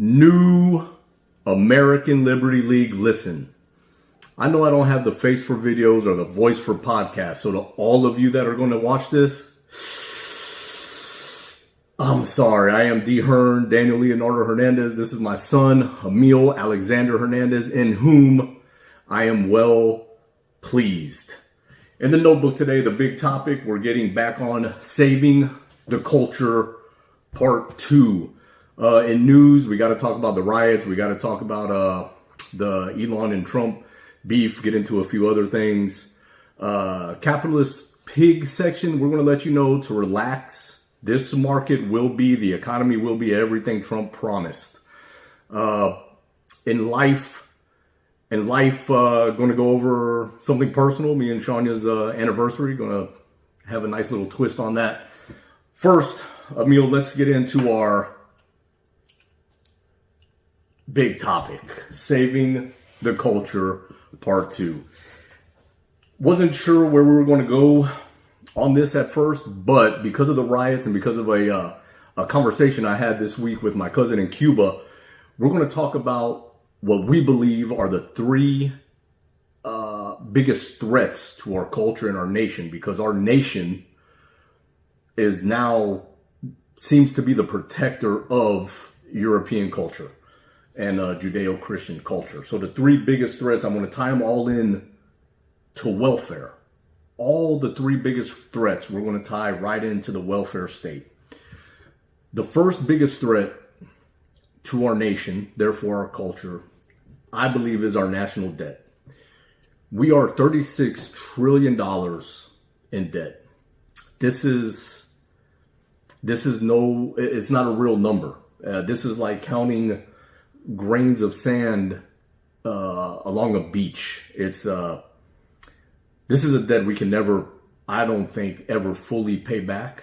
New American Liberty League, listen. I know I don't have the face for videos or the voice for podcasts, so to all of you that are going to watch this, I'm sorry. I am D. Hearn, Daniel Leonardo Hernandez. This is my son, Emil Alexander Hernandez, in whom I am well pleased. In the notebook today, the big topic, we're getting back on Saving the Culture Part 2. In news, we got to talk about the riots. We got to talk about the Elon and Trump beef, get into a few other things. Capitalist pig section, we're going to let you know to relax. This market will be, the economy will be everything Trump promised. In life, going to go over something personal. Me and Shania's anniversary, going to have a nice little twist on that. First, Emil, let's get into our big topic, Saving the Culture Part 2. Wasn't sure where we were going to go on this at first, but because of the riots and because of a conversation I had this week with my cousin in Cuba, we're going to talk about what we believe are the three biggest threats to our culture and our nation, because our nation is now seems to be the protector of European culture and Judeo-Christian culture. So the three biggest threats, I'm going to tie them all in to welfare. All the three biggest threats, we're going to tie right into the welfare state. The first biggest threat to our nation, therefore our culture, I believe is our national debt. We are $36 trillion in debt. This is it's not a real number. This is like counting grains of sand along a beach. This is a debt we can never, I don't think, ever fully pay back.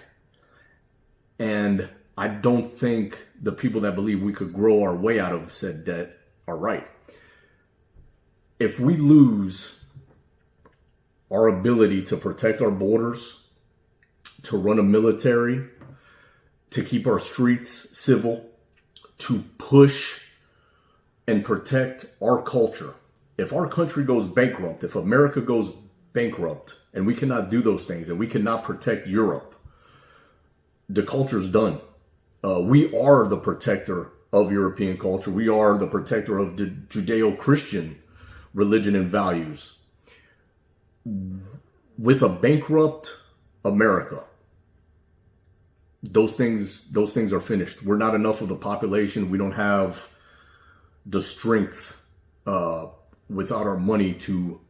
And I don't think the people that believe we could grow our way out of said debt are right. If we lose our ability to protect our borders, to run a military, to keep our streets civil, to push and protect our culture. If our country goes bankrupt, if America goes bankrupt, and we cannot do those things, and we cannot protect Europe, the culture's done. We are the protector of European culture. We are the protector of the Judeo-Christian religion and values. With a bankrupt America, those things are finished. We're not enough of the population. We don't have the strength without our money to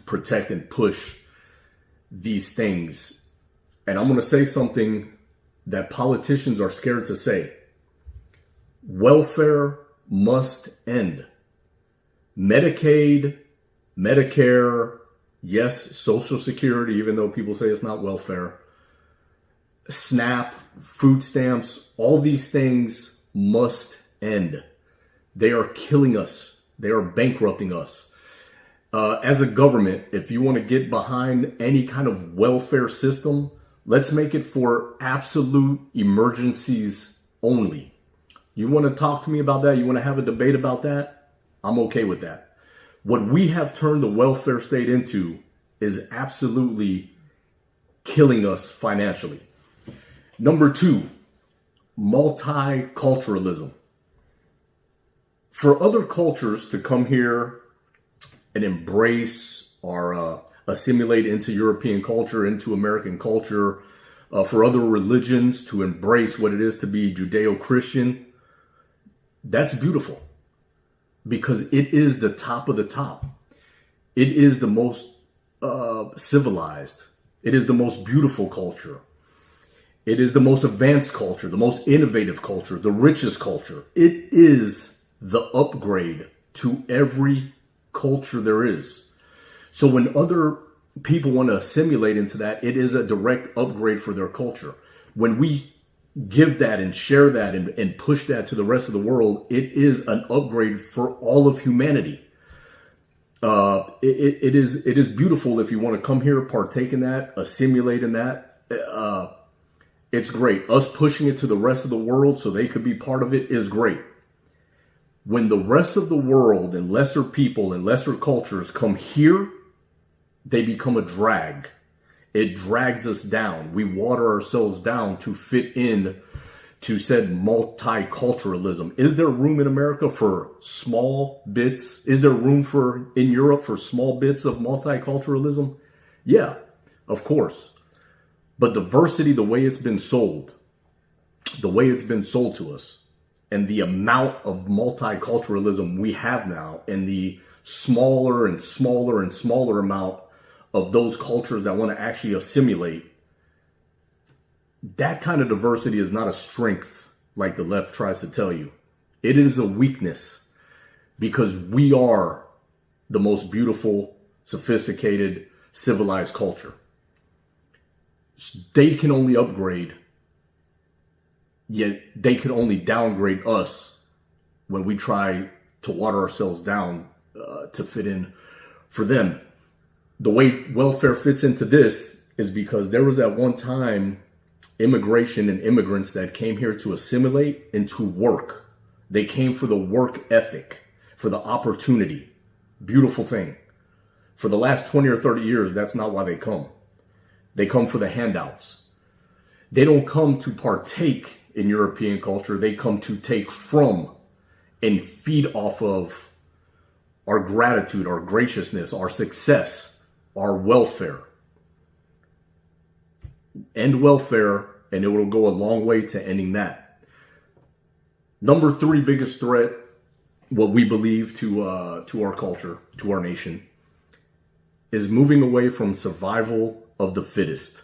protect and push these things. And I'm going to say something that politicians are scared to say. Welfare must end. Medicaid, Medicare, yes, Social Security, even though people say it's not welfare, SNAP, food stamps, all these things must end. They are killing us. They are bankrupting us. As a government, if you want to get behind any kind of welfare system, let's make it for absolute emergencies only. You want to talk to me about that? You want to have a debate about that? I'm okay with that. What we have turned the welfare state into is absolutely killing us financially. Number 2, multiculturalism. For other cultures to come here and embrace or assimilate into European culture, into American culture, for other religions to embrace what it is to be Judeo-Christian, that's beautiful, because it is the top of the top. It is the most civilized. It is the most beautiful culture. It is the most advanced culture, the most innovative culture, the richest culture. It is the upgrade to every culture there is. So when other people want to assimilate into that, it is a direct upgrade for their culture. When we give that and share that and push that to the rest of the world, it is an upgrade for all of humanity. It is beautiful if you want to come here, partake in that, assimilate in that. It's great. Us pushing it to the rest of the world so they could be part of it is great. When the rest of the world and lesser people and lesser cultures come here, they become a drag. It drags us down. We water ourselves down to fit in to said multiculturalism. Is there room in America for small bits? Is there room in Europe for small bits of multiculturalism? Yeah, of course. But diversity, the way it's been sold to us, and the amount of multiculturalism we have now, and the smaller and smaller and smaller amount of those cultures that want to actually assimilate, that kind of diversity is not a strength like the left tries to tell you. It is a weakness, because we are the most beautiful, sophisticated, civilized culture. They can only upgrade, yet they can only downgrade us when we try to water ourselves down to fit in for them. The way welfare fits into this is because there was at one time immigration and immigrants that came here to assimilate and to work. They came for the work ethic, for the opportunity. Beautiful thing. For the last 20 or 30 years, that's not why they come. They come for the handouts. They don't come to partake in European culture. They come to take from and feed off of our gratitude, our graciousness, our success, our welfare. End welfare, and it will go a long way to ending that. Number 3 biggest threat, what we believe to our culture, to our nation, is moving away from survival of the fittest.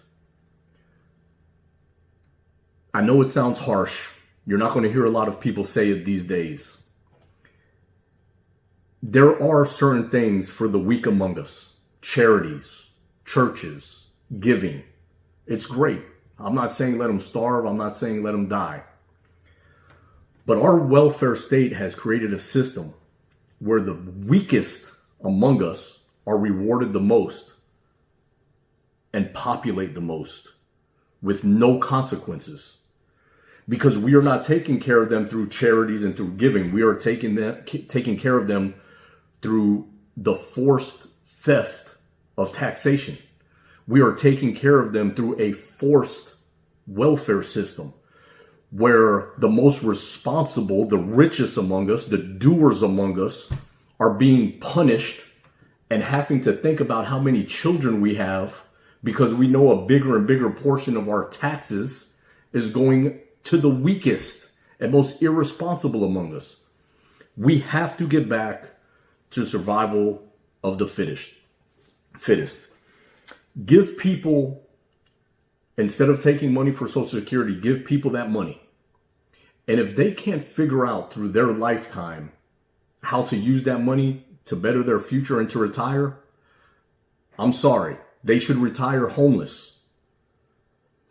I know it sounds harsh. You're not going to hear a lot of people say it these days. There are certain things for the weak among us. Charities, churches, giving. It's great. I'm not saying let them starve. I'm not saying let them die. But our welfare state has created a system where the weakest among us are rewarded the most and populate the most with no consequences, because we are not taking care of them through charities and through giving. We are taking care of them through the forced theft of taxation. We are taking care of them through a forced welfare system where the most responsible, the richest among us, the doers among us are being punished and having to think about how many children we have, because we know a bigger and bigger portion of our taxes is going to the weakest and most irresponsible among us. We have to get back to survival of the fittest. Give people, instead of taking money for Social Security, give people that money. And if they can't figure out through their lifetime how to use that money to better their future and to retire, I'm sorry. They should retire homeless.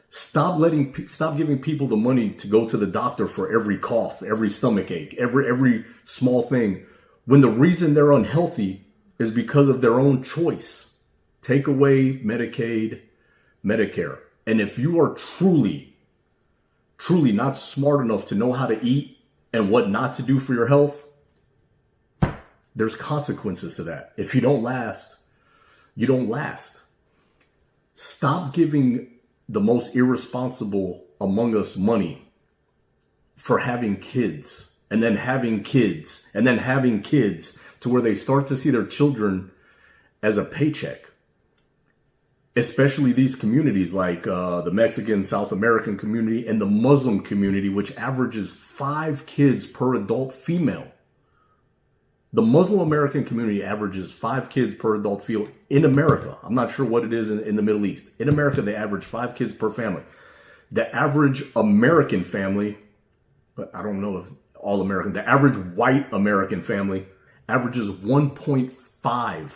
Stop giving people the money to go to the doctor for every cough, every stomach ache, every small thing, when the reason they're unhealthy is because of their own choice. Take away Medicaid, Medicare. And if you are truly not smart enough to know how to eat and what not to do for your health, there's consequences to that. If you don't last, you don't last. Stop giving the most irresponsible among us money for having kids, and then having kids, and then having kids, to where they start to see their children as a paycheck. Especially these communities like the Mexican, South American community and the Muslim community, which averages 5 kids per adult female. The Muslim American community averages 5 kids per adult female in America. I'm not sure what it is in the Middle East. In America, they average 5 kids per family. The average American family, but I don't know if all American, the average white American family averages 1.5.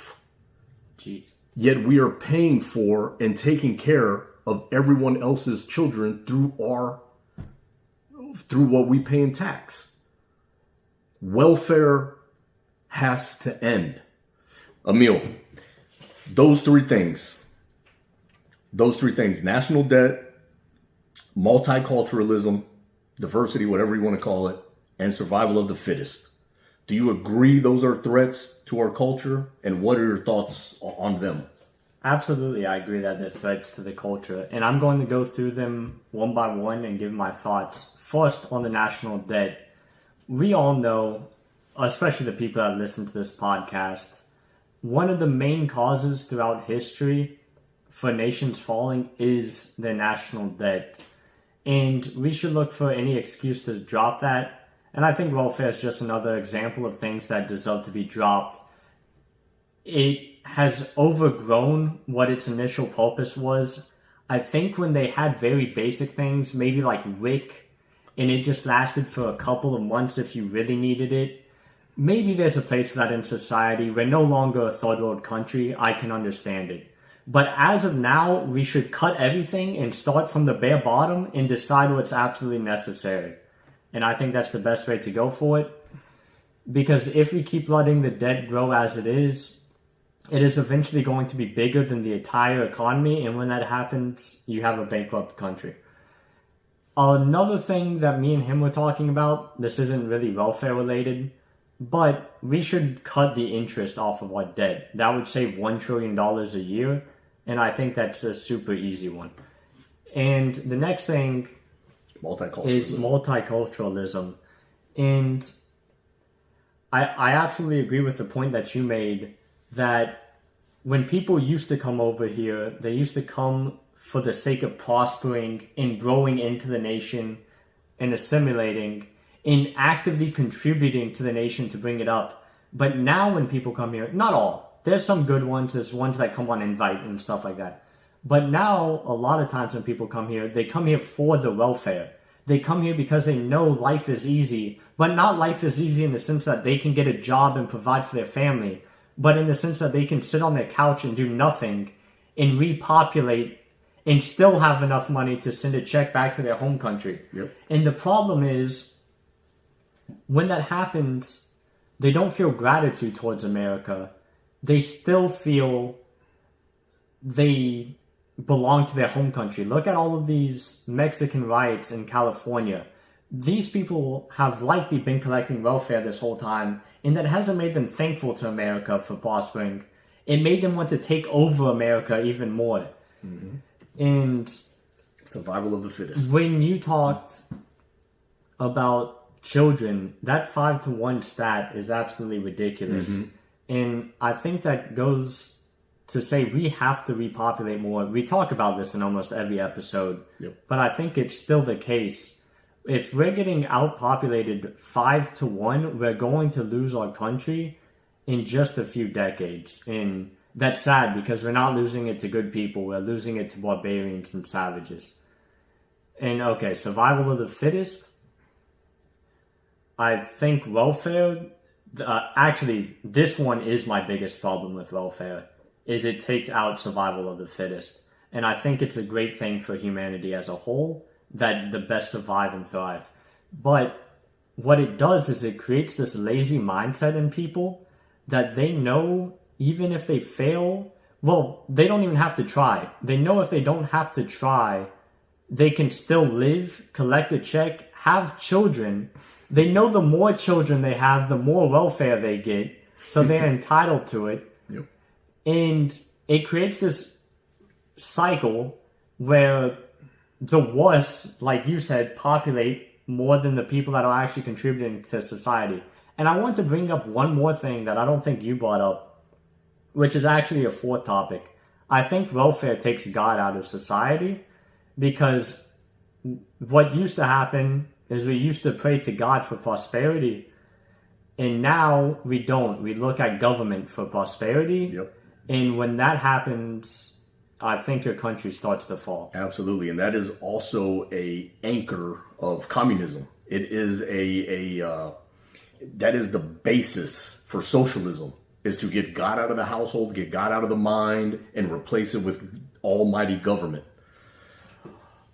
Jeez. Yet we are paying for and taking care of everyone else's children through what we pay in tax. Welfare has to end. Emil, those three things, national debt, multiculturalism, diversity, whatever you want to call it, and survival of the fittest. Do you agree those are threats to our culture? And what are your thoughts on them? Absolutely, I agree that they're threats to the culture. And I'm going to go through them one by one and give my thoughts. First, on the national debt. We all know, especially the people that listen to this podcast, one of the main causes throughout history for nations falling is the national debt. And we should look for any excuse to drop that. And I think welfare is just another example of things that deserve to be dropped. It has overgrown what its initial purpose was. I think when they had very basic things, maybe like WIC, and it just lasted for a couple of months if you really needed it, maybe there's a place for that in society. We're no longer a third world country. I can understand it. But as of now, we should cut everything and start from the bare bottom and decide what's absolutely necessary. And I think that's the best way to go for it. Because if we keep letting the debt grow as it is eventually going to be bigger than the entire economy. And when that happens, you have a bankrupt country. Another thing that me and him were talking about, this isn't really welfare related, but we should cut the interest off of our debt. That would save $1 trillion a year. And I think that's a super easy one. And the next thing is multiculturalism. And I absolutely agree with the point that you made that when people used to come over here, they used to come for the sake of prospering and growing into the nation and assimilating and actively contributing to the nation to bring it up. But now when people come here, not all, there's some good ones, there's ones that come on invite and stuff like that. But now, a lot of times when people come here, they come here for the welfare. They come here because they know life is easy, but not life is easy in the sense that they can get a job and provide for their family, but in the sense that they can sit on their couch and do nothing and repopulate and still have enough money to send a check back to their home country. Yep. And the problem is, when that happens, they don't feel gratitude towards America. They still feel they belong to their home country. Look at all of these Mexican riots in California. These people have likely been collecting welfare this whole time, and that hasn't made them thankful to America for prospering. It made them want to take over America even more. Mm-hmm. And survival of the fittest. When you talked about children, that 5-to-1 stat is absolutely ridiculous. Mm-hmm. And I think that goes to say we have to repopulate more. We talk about this in almost every episode, but I think it's still the case. If we're getting outpopulated 5-to-1, we're going to lose our country in just a few decades. And that's sad because we're not losing it to good people. We're losing it to barbarians and savages. And okay, survival of the fittest. I think welfare, actually, this one is my biggest problem with welfare, is it takes out survival of the fittest. And I think it's a great thing for humanity as a whole, that the best survive and thrive. But what it does is it creates this lazy mindset in people that they know even if they fail, well, they don't even have to try. They know if they don't have to try, they can still live, collect a check, have children. They know the more children they have, the more welfare they get, so they're entitled to it. Yep. And it creates this cycle where the worst, like you said, populate more than the people that are actually contributing to society. And I want to bring up one more thing that I don't think you brought up, which is actually a fourth topic. I think welfare takes God out of society, because what used to happen is we used to pray to God for prosperity, and now we don't. We look at government for prosperity. Yep. And when that happens, I think your country starts to fall. Absolutely. And that is also a anchor of communism. It is that is the basis for socialism, is to get God out of the household, get God out of the mind, and replace it with almighty government.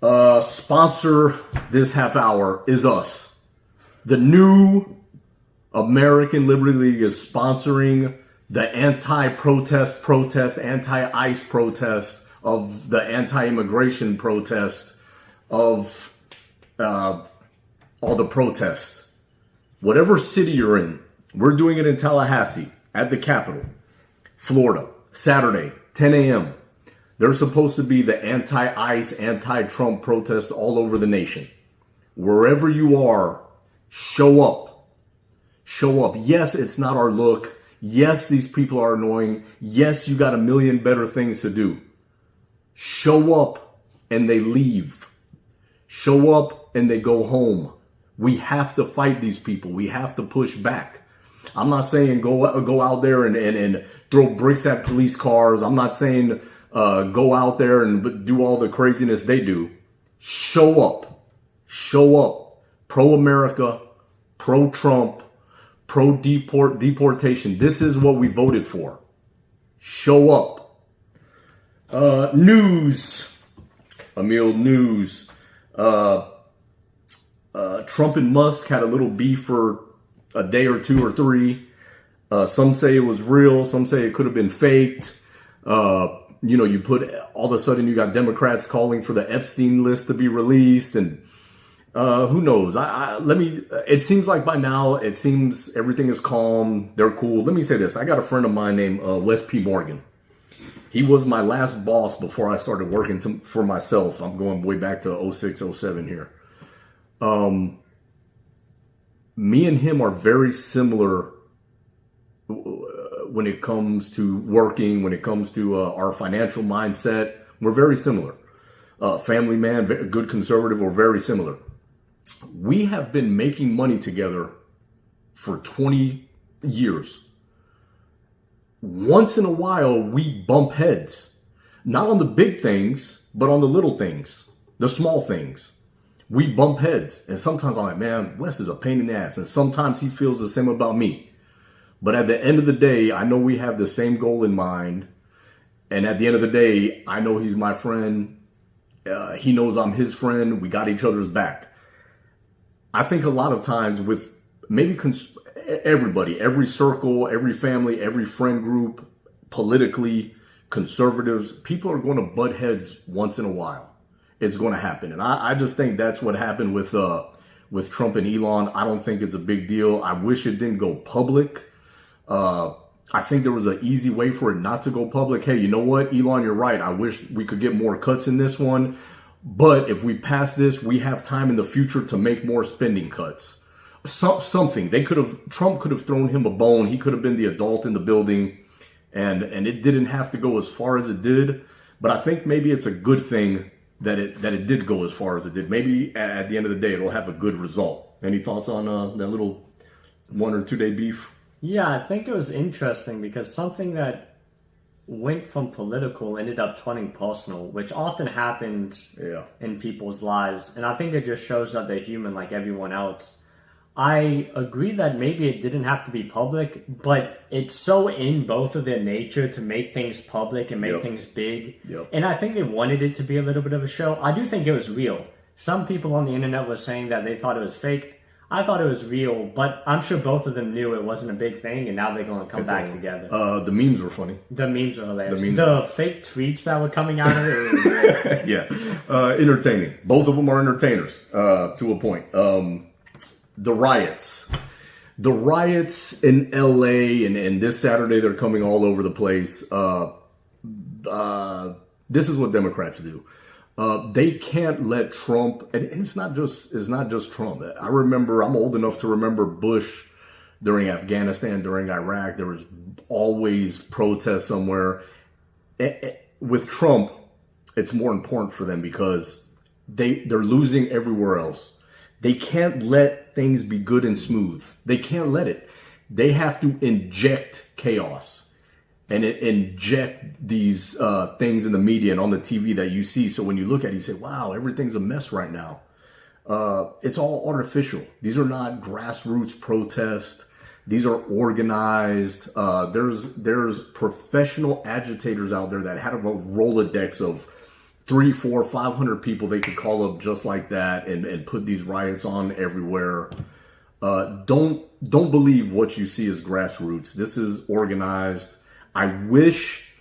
Sponsor this half hour is us. The new American Liberty League is sponsoring the anti-protest, anti-ICE protest, of the anti-immigration protest, of all the protests. Whatever city you're in, We're doing it in Tallahassee at the Capitol, Florida, Saturday, 10 a.m. There's supposed to be the anti-ICE, anti-Trump protests all over the nation. Wherever you are, show up. Show up. Yes, it's not our look. Yes, these people are annoying. Yes, you got a million better things to do. Show up and they leave. Show up and they go home. We have to fight these people. We have to push back. I'm not saying go out there and throw bricks at police cars. I'm not saying go out there and do all the craziness they do. Show up. Show up. Pro-America, pro-Trump, pro-deportation. This is what we voted for. Show up. News. Emil, news. Trump and Musk had a little beef for a day or two or three. Some say it was real. Some say it could have been faked. You put all of a sudden you got Democrats calling for the Epstein list to be released, and who knows? It seems like by now everything is calm. They're cool. Let me say this. I got a friend of mine named Wes P. Morgan. He was my last boss before I started working for myself. I'm going way back to 06, 07 here. Me and him are very similar when it comes to working, when it comes to our financial mindset. We're very similar. Family man, good conservative, we're very similar. We have been making money together for 20 years. Once in a while, we bump heads. Not on the big things, but on the little things, the small things. We bump heads. And sometimes I'm like, man, Wes is a pain in the ass. And sometimes he feels the same about me. But at the end of the day, I know we have the same goal in mind. And at the end of the day, I know he's my friend. He knows I'm his friend. We got each other's back. I think a lot of times with maybe everybody, every circle, every family, every friend group, politically, conservatives, people are going to butt heads once in a while. It's going to happen. And I just think that's what happened with Trump and Elon. I don't think it's a big deal. I wish it didn't go public. I think there was an easy way for it not to go public. Hey, you know what, Elon, you're right. I wish we could get more cuts in this one. But if we pass this, we have time in the future to make more spending cuts. Something. Trump could have thrown him a bone. He could have been the adult in the building. And it didn't have to go as far as it did. But I think maybe it's a good thing that it did go as far as it did. Maybe at the end of the day, it'll have a good result. Any thoughts on that little 1 or 2 day beef? Yeah, I think it was interesting because something that went from political ended up turning personal, which often happens in people's lives. And I think it just shows that they're human like everyone else. I agree that maybe it didn't have to be public, but it's so in both of their nature to make things public and make things big. And I think they wanted it to be a little bit of a show. I do think it was real. Some people on the internet were saying that they thought it was fake. I thought it was real, but I'm sure both of them knew it wasn't a big thing, and now they're going to come back together. The memes were funny. The memes were hilarious. The fake tweets that were coming out of it. Entertaining. Both of them are entertainers to a point. The riots in LA and this Saturday, they're coming all over the place. This is what Democrats do. They can't let Trump, and it's not just Trump. I remember, I'm old enough to remember Bush during Afghanistan, during Iraq. There was always protests somewhere. With Trump, it's more important for them because they're losing everywhere else. They can't let things be good and smooth. They can't let it. They have to inject chaos and inject these things in the media and on the TV that you see. So when you look at it, you say, wow, everything's a mess right now. It's all artificial. These are not grassroots protests. These are organized. There's professional agitators out there that have a Rolodex of 300, 400, 500 people they could call up just like that and put these riots on everywhere. Don't believe what you see as grassroots. This is organized. I wish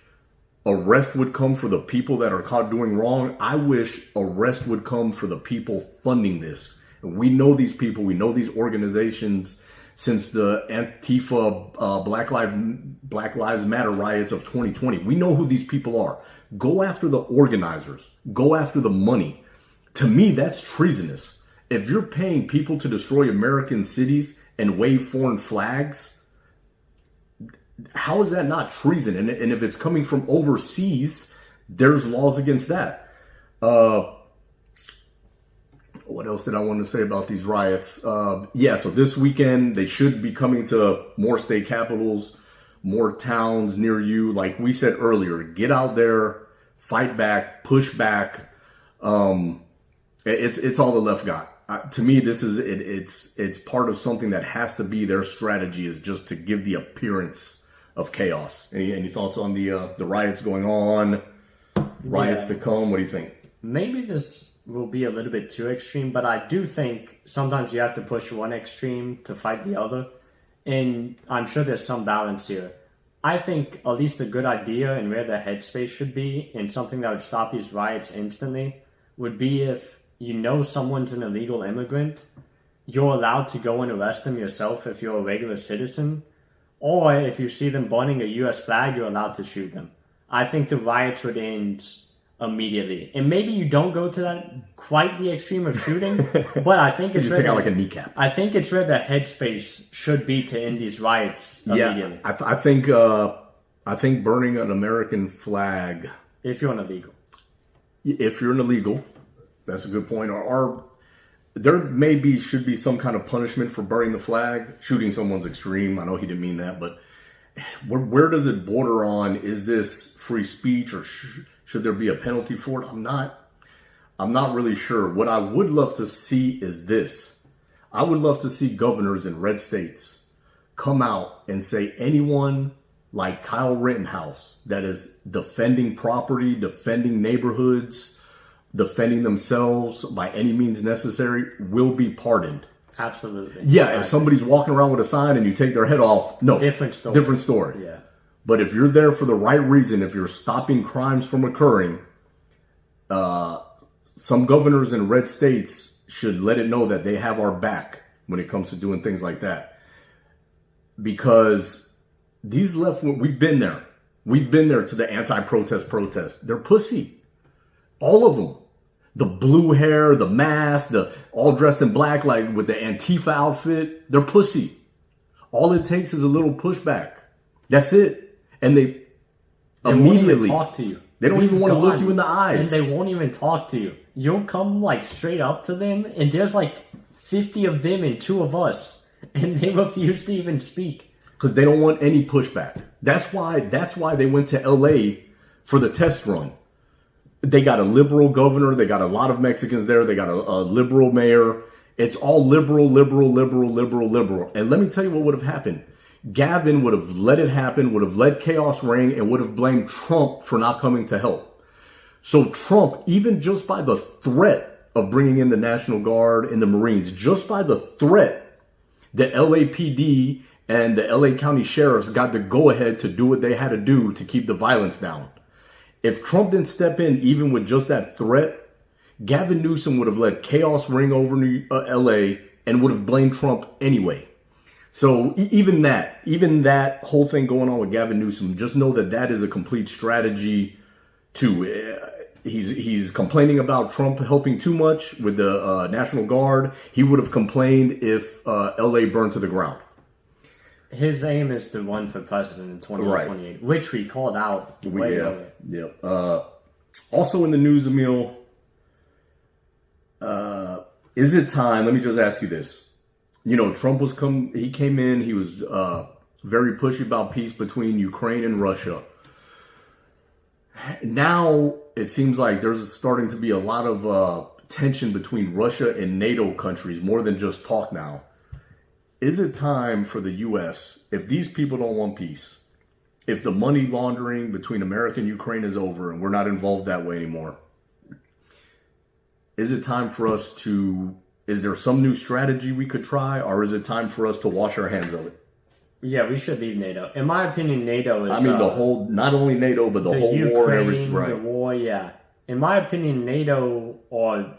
arrest would come for the people that are caught doing wrong. I wish arrest would come for the people funding this. And we know these people. We know these organizations since the Antifa Black Lives Matter riots of 2020. We know who these people are. Go after the organizers. Go after the money. To me, that's treasonous. If you're paying people to destroy American cities and wave foreign flags, how is that not treason? And if it's coming from overseas, there's laws against that. What else did I want to say about these riots? So this weekend, they should be coming to more state capitals, more towns near you. Like we said earlier, get out there, fight back, push back. It's all the left got. To me, this is it's part of something that has to be their strategy, is just to give the appearance of chaos. Any thoughts on the riots going on, riots to come? What do you think? Maybe this will be a little bit too extreme, but I do think sometimes you have to push one extreme to fight the other. And I'm sure there's some balance here. I think at least a good idea and where the headspace should be, and something that would stop these riots instantly, would be if you know someone's an illegal immigrant, you're allowed to go and arrest them yourself if you're a regular citizen. Or if you see them burning a U.S. flag, you're allowed to shoot them. I think the riots would end immediately. And maybe you don't go to that quite the extreme of shooting, but I think it's take out like a kneecap. I think it's where the headspace should be to end these riots immediately. Yeah, I think burning an American flag, if you're an illegal. If you're an illegal, that's a good point. Or there should be some kind of punishment for burning the flag. Shooting someone's extreme. I know he didn't mean that, but where does it border on? Is this free speech, or should there be a penalty for it? I'm not really sure. What I would love to see is this. I would love to see governors in red states come out and say anyone like Kyle Rittenhouse that is defending property, defending neighborhoods, defending themselves by any means necessary will be pardoned. Absolutely. Yeah, if somebody's walking around with a sign and you take their head off, no. Different story. Different story. Yeah. But if you're there for the right reason, if you're stopping crimes from occurring, some governors in red states should let it know that they have our back when it comes to doing things like that. Because these we've been there. We've been there to the anti-protest protests. They're pussy. All of them. The blue hair, the mask, the all dressed in black, like with the Antifa outfit. They're pussy. All it takes is a little pushback. That's it. And they immediately won't even talk to you. They don't even want to look you in the eyes. And they won't even talk to you. You'll come like straight up to them, and there's like 50 of them and 2 of us, and they refuse to even speak. Because they don't want any pushback. That's why they went to LA for the test run. They got a liberal governor. They got a lot of Mexicans there. They got a liberal mayor. It's all liberal. And let me tell you what would have happened. Gavin would have let it happen, would have let chaos reign, and would have blamed Trump for not coming to help. So Trump, even just by the threat of bringing in the National Guard and the Marines, just by the threat, the LAPD and the LA County sheriffs got the go-ahead to do what they had to do to keep the violence down. If Trump didn't step in, even with just that threat, Gavin Newsom would have let chaos ring over LA and would have blamed Trump anyway. So even that whole thing going on with Gavin Newsom, just know that is a complete strategy to, he's complaining about Trump helping too much with the National Guard. He would have complained if LA burned to the ground. His aim is to run for president in 2028, right, which we called out way earlier. Yeah. Also in the news, Emil, is it time? Let me just ask you this. You know, Trump he came in, he was very pushy about peace between Ukraine and Russia. Now it seems like there's starting to be a lot of tension between Russia and NATO countries, more than just talk now. Is it time for the U.S., if these people don't want peace, if the money laundering between America and Ukraine is over and we're not involved that way anymore, is it time for us is there some new strategy we could try, or is it time for us to wash our hands of it? Yeah, we should leave NATO. In my opinion, NATO is... the whole, not only NATO, but the whole Ukraine, war and everything. Right. The war, yeah. in my opinion, NATO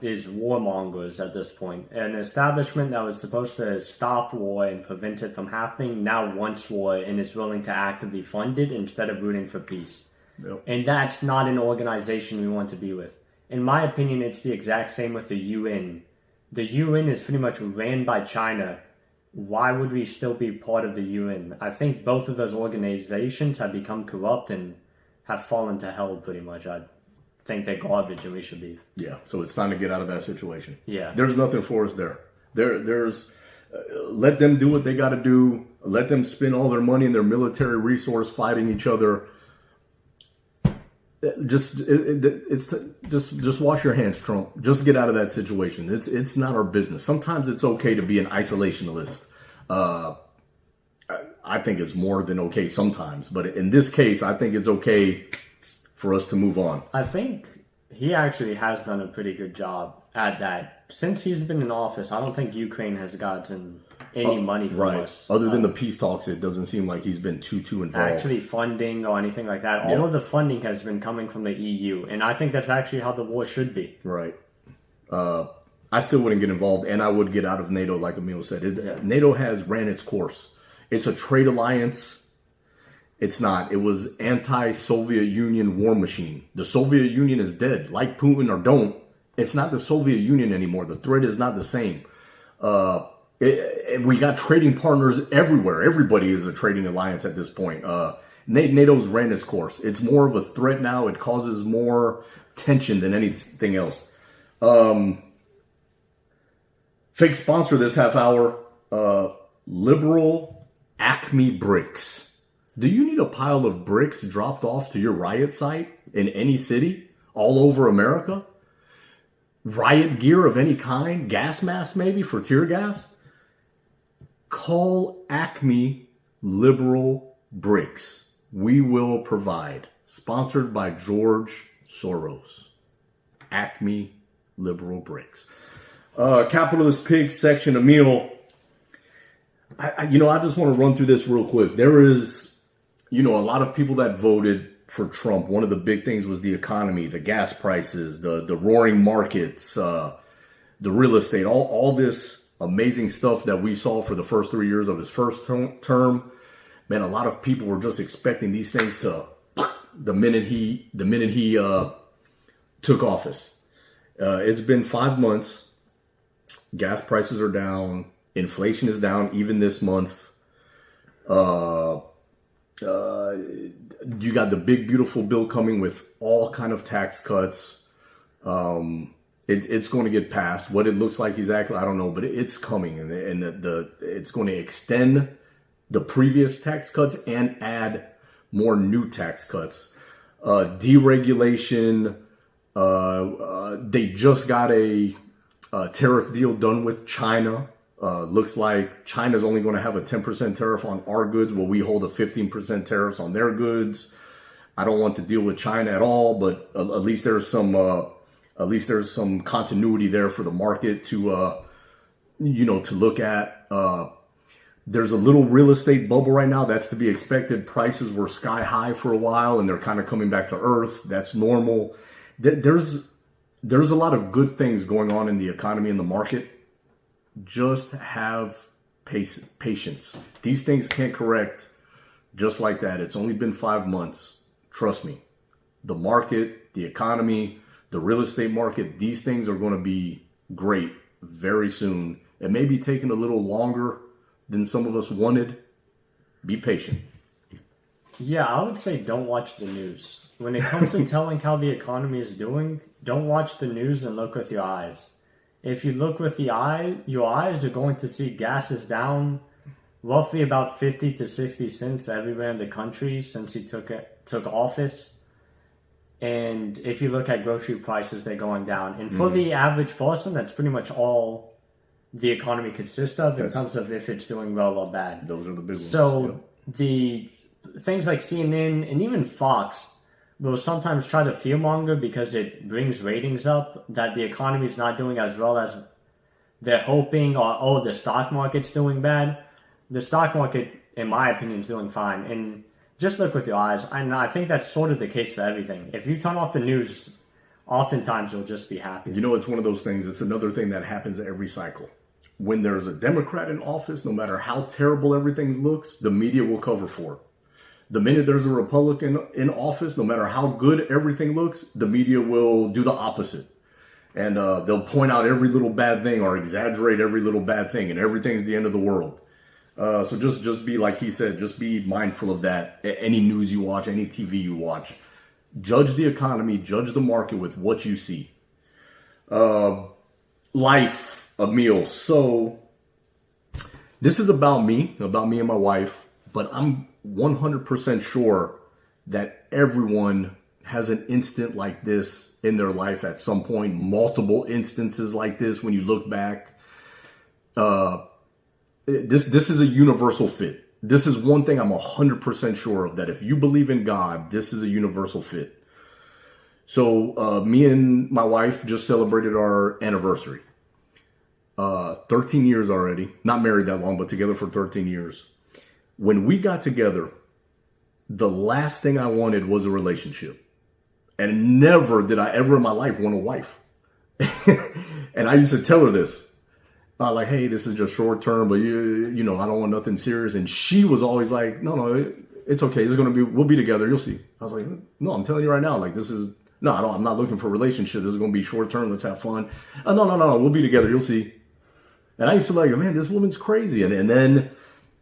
is warmongers at this point. An establishment that was supposed to stop war and prevent it from happening now wants war and is willing to actively fund it instead of rooting for peace. Yep. And that's not an organization we want to be with. In my opinion, it's the exact same with the UN. The UN is pretty much ran by China. Why would we still be part of the UN? I think both of those organizations have become corrupt and have fallen to hell pretty much. I think they're garbage and we should leave. Yeah, so it's time to get out of that situation. Yeah. There's nothing for us there. There's let them do what they got to do. Let them spend all their money and their military resource fighting each other. Just wash your hands, Trump. Just get out of that situation. It's not our business. Sometimes it's okay to be an isolationist. I think it's more than okay sometimes, but in this case, I think it's okay for us to move on. I think he actually has done a pretty good job at that. Since he's been in office, I don't think Ukraine has gotten any money from us. Other than the peace talks, it doesn't seem like he's been too involved. Actually funding or anything like that. All of the funding has been coming from the EU, and I think that's actually how the war should be. Right. I still wouldn't get involved, and I would get out of NATO, like Emil said. NATO has ran its course. It's a trade alliance. It's not. It was anti-Soviet Union war machine. The Soviet Union is dead. Like Putin or don't, it's not the Soviet Union anymore. The threat is not the same. We got trading partners everywhere. Everybody is a trading alliance at this point. NATO's ran its course. It's more of a threat now. It causes more tension than anything else. Fake sponsor this half hour. Liberal Acme Bricks. Do you need a pile of bricks dropped off to your riot site in any city all over America? Riot gear of any kind? Gas masks maybe for tear gas? Call Acme Liberal Bricks. We will provide. Sponsored by George Soros. Acme Liberal Bricks. Capitalist Pig section, Emil. I just want to run through this real quick. There is, a lot of people that voted for Trump. One of the big things was the economy, the gas prices, the roaring markets, the real estate, all this amazing stuff that we saw for the first 3 years of his first term. Man, a lot of people were just expecting these things to the minute he took office. It's been 5 months. Gas prices are down. Inflation is down even this month. You got the big beautiful bill coming with all kind of tax cuts. It's going to get passed. What it looks like exactly, I don't know, but it's coming, and it's going to extend the previous tax cuts and add more new tax cuts. Deregulation. They just got a tariff deal done with China. Looks like China's only going to have a 10% tariff on our goods, while we hold a 15% tariffs on their goods. I don't want to deal with China at all, but at least there's some continuity there for the market to look at. There's a little real estate bubble right now. That's to be expected. Prices were sky high for a while, and they're kind of coming back to earth. That's normal. There's a lot of good things going on in the economy and the market. Just have patience. These things can't correct just like that. It's only been 5 months. Trust me. The market, the economy, the real estate market, these things are going to be great very soon. It may be taking a little longer than some of us wanted. Be patient. Yeah, I would say don't watch the news. When it comes to telling how the economy is doing, don't watch the news and look with your eyes. If you look with your eyes are going to see gas is down roughly about 50 to 60 cents everywhere in the country since he took office. And if you look at grocery prices, they're going down. And for the average person, that's pretty much all the economy consists of in terms of if it's doing well or bad. Those are the big ones. So the things like CNN and even Fox will sometimes try to fearmonger because it brings ratings up that the economy is not doing as well as they're hoping, or the stock market's doing bad. The stock market, in my opinion, is doing fine. And just look with your eyes. And I think that's sort of the case for everything. If you turn off the news oftentimes you'll just be happy. You know, it's one of those things. It's another thing that happens every cycle. When there's a Democrat in office, no matter how terrible everything looks, the media will cover for it. The minute there's a Republican in office, no matter how good everything looks, the media will do the opposite. And they'll point out every little bad thing or exaggerate every little bad thing, and everything's the end of the world. So just be, like he said, just be mindful of that. Any news you watch, any TV you watch, judge the economy, judge the market with what you see. Life, Emil. So this is about me and my wife, but I'm 100% sure that everyone has an instant like this in their life at some point, multiple instances like this when you look back. This is a universal fit. This is one thing I'm 100% sure of, that if you believe in God, this is a universal fit. So me and my wife just celebrated our anniversary. 13 years already. Not married that long, but together for 13 years. When we got together, the last thing I wanted was a relationship. And never did I ever in my life want a wife. And I used to tell her this. Like, hey, this is just short term, but you know, I don't want nothing serious. And she was always like, no, it's okay. We'll be together. You'll see. I was like, no, I'm telling you right now, like, I'm not looking for a relationship. This is going to be short term. Let's have fun. No, we'll be together. You'll see. And I used to like, man, this woman's crazy. And then,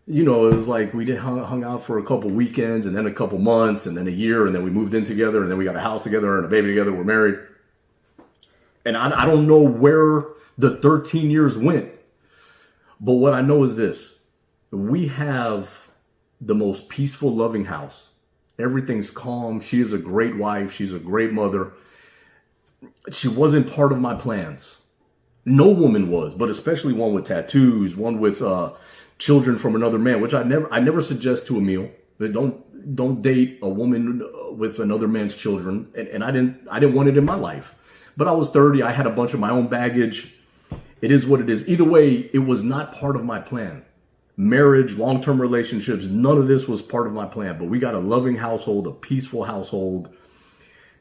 you know, it was like we hung out for a couple weekends, and then a couple months, and then a year, and then we moved in together, and then we got a house together and a baby together. We're married. And I don't know where the 13 years went. But what I know is this. We have the most peaceful, loving house. Everything's calm. She is a great wife. She's a great mother. She wasn't part of my plans. No woman was, but especially one with tattoos, one with children from another man, which I never suggest to Emil. Don't date a woman with another man's children. And I didn't want it in my life. But I was 30. I had a bunch of my own baggage. It is what it is. Either way, it was not part of my plan. Marriage, long-term relationships, none of this was part of my plan. But we got a loving household, a peaceful household.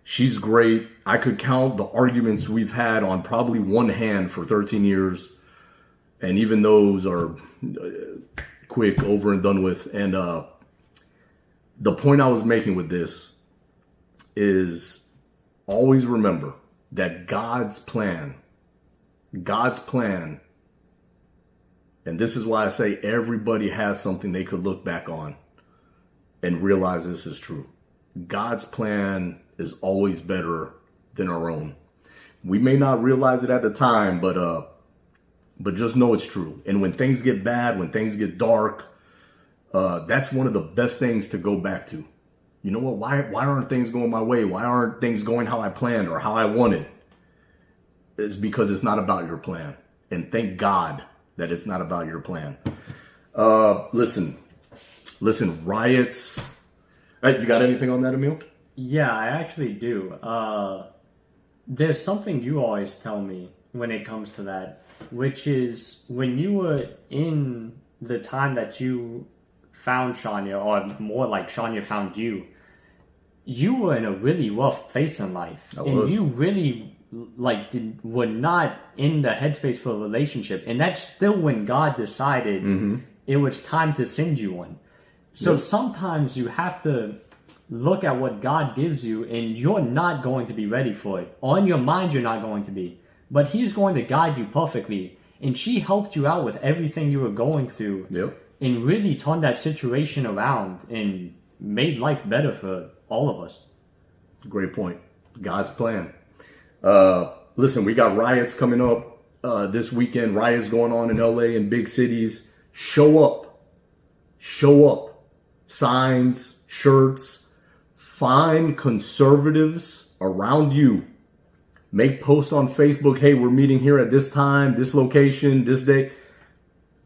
She's great. I could count the arguments we've had on probably one hand for 13 years. And even those are quick, over and done with. And the point I was making with this is always remember that God's plan, and this is why I say everybody has something they could look back on and realize this is true. God's plan is always better than our own. We may not realize it at the time, but just know it's true. And when things get bad, when things get dark, that's one of the best things to go back to. You know what? Why aren't things going my way? Why aren't things going how I planned or how I wanted? It's because it's not about your plan. And thank God that it's not about your plan. Listen, riots. You got anything on that, Emil? Yeah, I actually do. There's something you always tell me when it comes to that, which is when you were in the time that you found Shania, or more like Shania found you, you were in a really rough place in life. And you really were not in the headspace for a relationship. And that's still when God decided it was time to send you one. So sometimes you have to look at what God gives you, and you're not going to be ready for it. On your mind, you're not going to be. But He's going to guide you perfectly. And she helped you out with everything you were going through. And really turned that situation around and made life better for all of us. Great point. God's plan. Listen, we got riots coming up this weekend. Riots going on in LA and big cities. Show up. Signs, shirts. Find conservatives around you. Make posts on Facebook. Hey, we're meeting here at this time, this location, this day.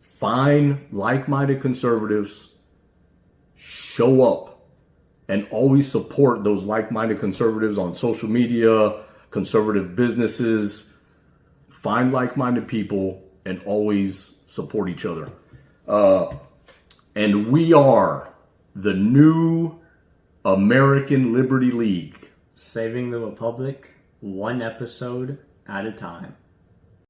Find like-minded conservatives. Show up. And always support those like-minded conservatives on social media, conservative businesses. Find like-minded people and always support each other. And we are the new American Liberty League. Saving the Republic one episode at a time.